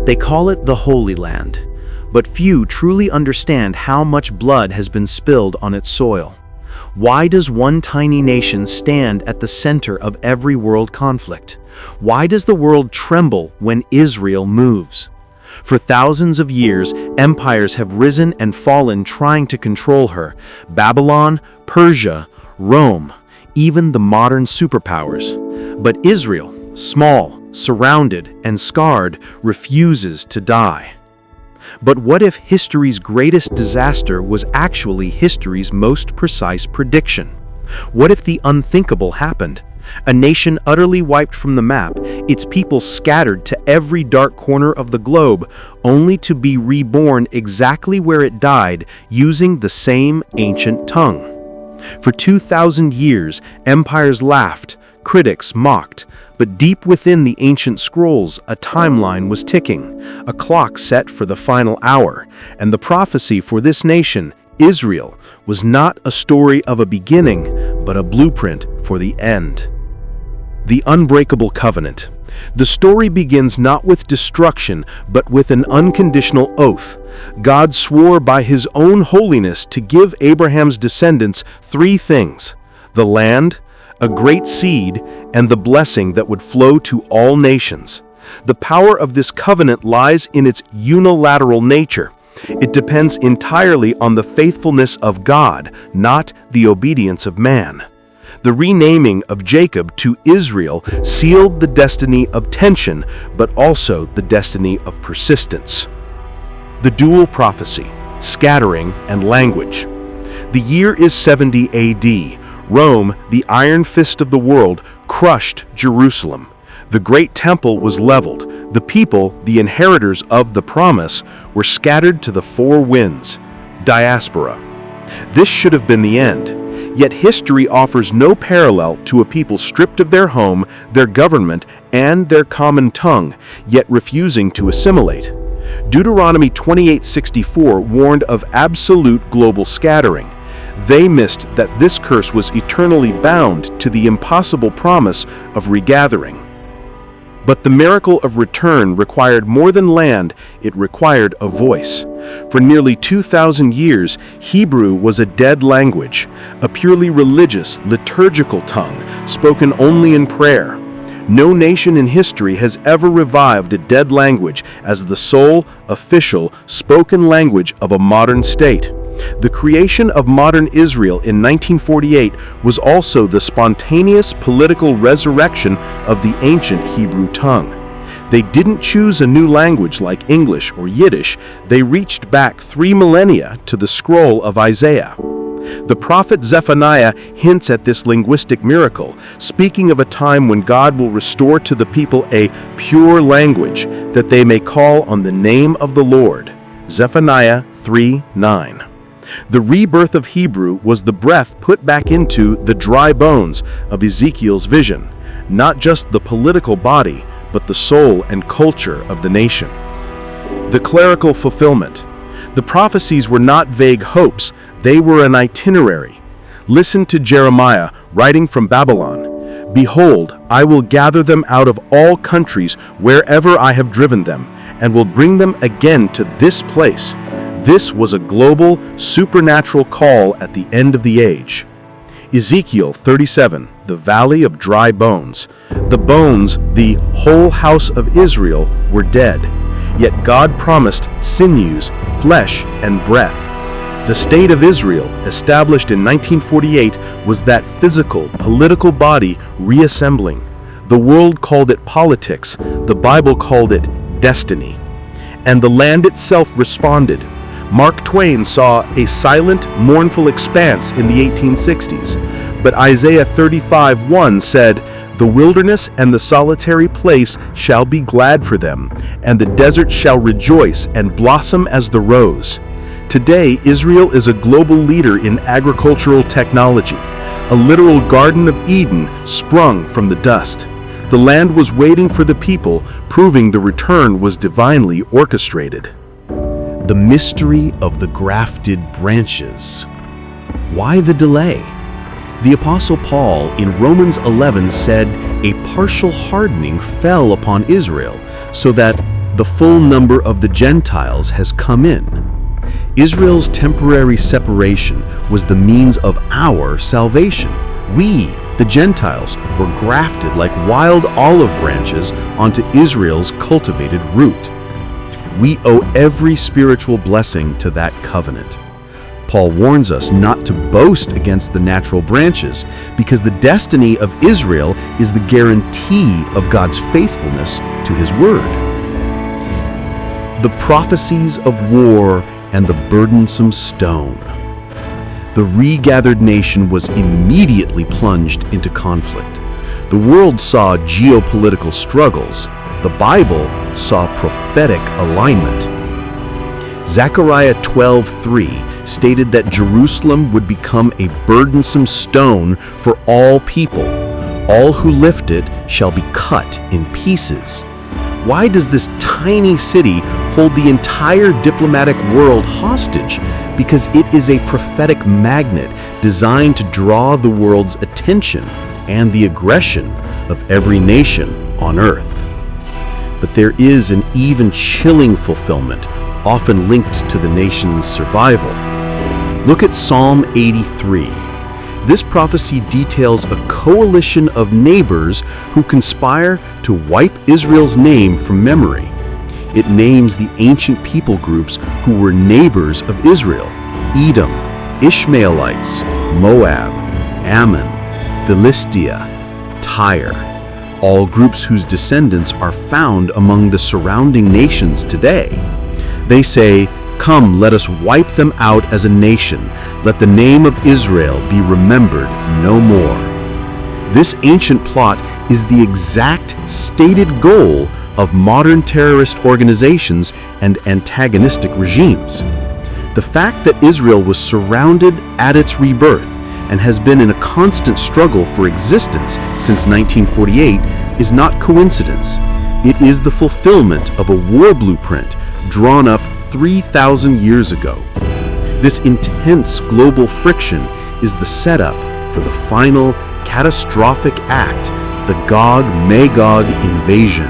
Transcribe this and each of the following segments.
They call it the Holy Land, but few truly understand how much blood has been spilled on its soil. Why does one tiny nation stand at the center of every world conflict? Why does the world tremble when Israel moves? For thousands of years, empires have risen and fallen trying to control her. Babylon, Persia, Rome, even the modern superpowers. But Israel, small, surrounded, and scarred, refuses to die. But what if history's greatest disaster was actually history's most precise prediction? What if the unthinkable happened? A nation utterly wiped from the map, its people scattered to every dark corner of the globe, only to be reborn exactly where it died, using the same ancient tongue. For 2,000 years, empires laughed, critics mocked, but deep within the ancient scrolls, a timeline was ticking, a clock set for the final hour, and the prophecy for this nation, Israel, was not a story of a beginning, but a blueprint for the end. The Unbreakable Covenant. The story begins not with destruction, but with an unconditional oath. God swore by His own holiness to give Abraham's descendants three things: the land, a great seed, and the blessing that would flow to all nations. The power of this covenant lies in its unilateral nature. It depends entirely on the faithfulness of God, not the obedience of man. The renaming of Jacob to Israel sealed the destiny of tension, but also the destiny of persistence. The dual prophecy, scattering and language. The year is 70 AD. Rome, the iron fist of the world, crushed Jerusalem. The great temple was leveled. The people, the inheritors of the promise, were scattered to the four winds. Diaspora. This should have been the end. Yet history offers no parallel to a people stripped of their home, their government, and their common tongue, yet refusing to assimilate. Deuteronomy 28:64 warned of absolute global scattering. They missed that this curse was eternally bound to the impossible promise of regathering. But the miracle of return required more than land, it required a voice. For nearly 2,000 years, Hebrew was a dead language, a purely religious, liturgical tongue, spoken only in prayer. No nation in history has ever revived a dead language as the sole, official, spoken language of a modern state. The creation of modern Israel in 1948 was also the spontaneous political resurrection of the ancient Hebrew tongue. They didn't choose a new language like English or Yiddish. They reached back 3 millennia to the scroll of Isaiah. The prophet Zephaniah hints at this linguistic miracle, speaking of a time when God will restore to the people a pure language, that they may call on the name of the Lord. Zephaniah 3:9. The rebirth of Hebrew was the breath put back into the dry bones of Ezekiel's vision, not just the political body, but the soul and culture of the nation. The clerical fulfillment. The prophecies were not vague hopes, they were an itinerary. Listen to Jeremiah writing from Babylon. "Behold, I will gather them out of all countries wherever I have driven them, and will bring them again to this place." This was a global, supernatural call at the end of the age. Ezekiel 37, the Valley of Dry Bones. The bones, the whole house of Israel, were dead. Yet God promised sinews, flesh, and breath. The State of Israel, established in 1948, was that physical, political body reassembling. The world called it politics, the Bible called it destiny. And the land itself responded. Mark Twain saw a silent, mournful expanse in the 1860s, but Isaiah 35:1 said, "The wilderness and the solitary place shall be glad for them, and the desert shall rejoice and blossom as the rose." Today, Israel is a global leader in agricultural technology, a literal Garden of Eden sprung from the dust. The land was waiting for the people, proving the return was divinely orchestrated. The mystery of the grafted branches. Why the delay? The Apostle Paul in Romans 11 said, "A partial hardening fell upon Israel, so that the full number of the Gentiles has come in. Israel's temporary separation was the means of our salvation. We, the Gentiles, were grafted like wild olive branches onto Israel's cultivated root. We owe every spiritual blessing to that covenant. Paul warns us not to boast against the natural branches because the destiny of Israel is the guarantee of God's faithfulness to His word. The prophecies of war and the burdensome stone. The regathered nation was immediately plunged into conflict. The world saw geopolitical struggles. The Bible saw prophetic alignment. Zechariah 12:3 stated that Jerusalem would become a burdensome stone for all people. All who lift it shall be cut in pieces. Why does this tiny city hold the entire diplomatic world hostage? Because it is a prophetic magnet designed to draw the world's attention and the aggression of every nation on earth. But there is an even chilling fulfillment, often linked to the nation's survival. Look at Psalm 83. This prophecy details a coalition of neighbors who conspire to wipe Israel's name from memory. It names the ancient people groups who were neighbors of Israel: Edom, Ishmaelites, Moab, Ammon, Philistia, Tyre, all groups whose descendants are found among the surrounding nations today. They say, "Come, let us wipe them out as a nation. Let the name of Israel be remembered no more." This ancient plot is the exact stated goal of modern terrorist organizations and antagonistic regimes. The fact that Israel was surrounded at its rebirth and has been in a constant struggle for existence since 1948 is not coincidence. It is the fulfillment of a war blueprint drawn up 3,000 years ago. This intense global friction is the setup for the final catastrophic act, the Gog-Magog invasion.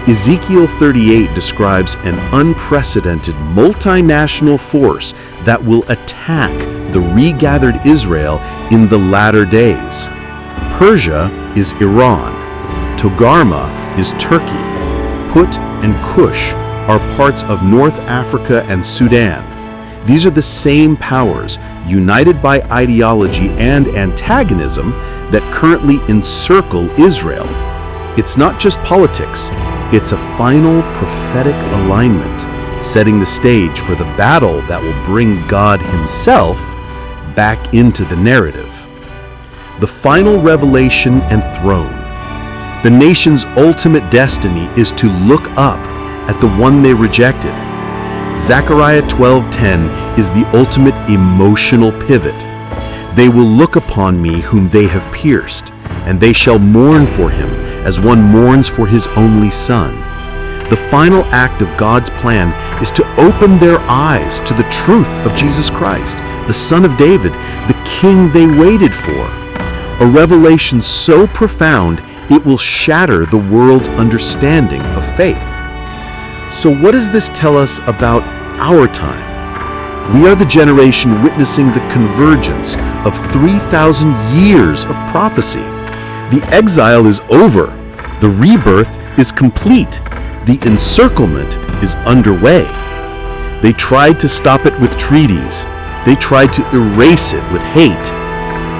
Ezekiel 38 describes an unprecedented multinational force that will attack the regathered Israel in the latter days. Persia is Iran. Togarmah is Turkey. Put and Cush are parts of North Africa and Sudan. These are the same powers, united by ideology and antagonism, that currently encircle Israel. It's not just politics, it's a final prophetic alignment, setting the stage for the battle that will bring God Himself back into the narrative. The final revelation and throne. The nation's ultimate destiny is to look up at the one they rejected. Zechariah 12:10 is the ultimate emotional pivot. They will look upon me whom they have pierced, and they shall mourn for him as one mourns for his only son. The final act of God's plan is to open their eyes to the truth of Jesus Christ, the Son of David, the King they waited for. A revelation so profound it will shatter the world's understanding of faith. So what does this tell us about our time? We are the generation witnessing the convergence of 3,000 years of prophecy. The exile is over. The rebirth is complete. The encirclement is underway. They tried to stop it with treaties. They tried to erase it with hate.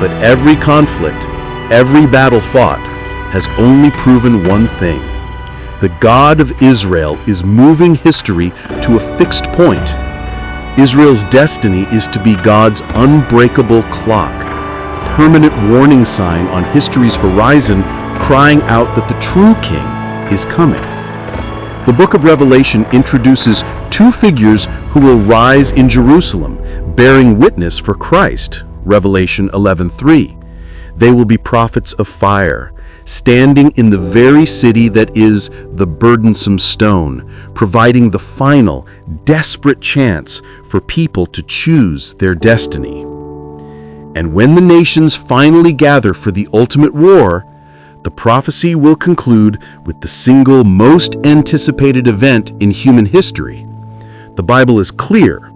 But every conflict, every battle fought, has only proven one thing. The God of Israel is moving history to a fixed point. Israel's destiny is to be God's unbreakable clock, permanent warning sign on history's horizon, crying out that the true king is coming. The book of Revelation introduces two figures who will rise in Jerusalem, bearing witness for Christ. Revelation 11:3. They will be prophets of fire, standing in the very city that is the burdensome stone, providing the final, desperate chance for people to choose their destiny. And when the nations finally gather for the ultimate war, the prophecy will conclude with the single most anticipated event in human history. The Bible is clear.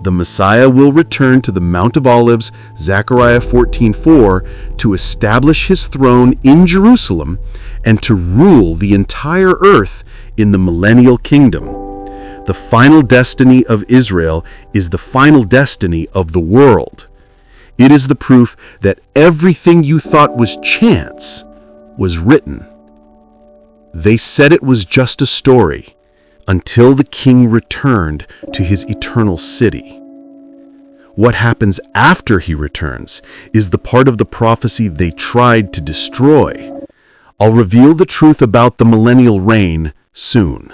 The Messiah will return to the Mount of Olives, Zechariah 14:4, to establish his throne in Jerusalem and to rule the entire earth in the millennial kingdom. The final destiny of Israel is the final destiny of the world. It is the proof that everything you thought was chance was written. They said it was just a story until the king returned to his eternal city. What happens after he returns is the part of the prophecy they tried to destroy. I'll reveal the truth about the millennial reign soon.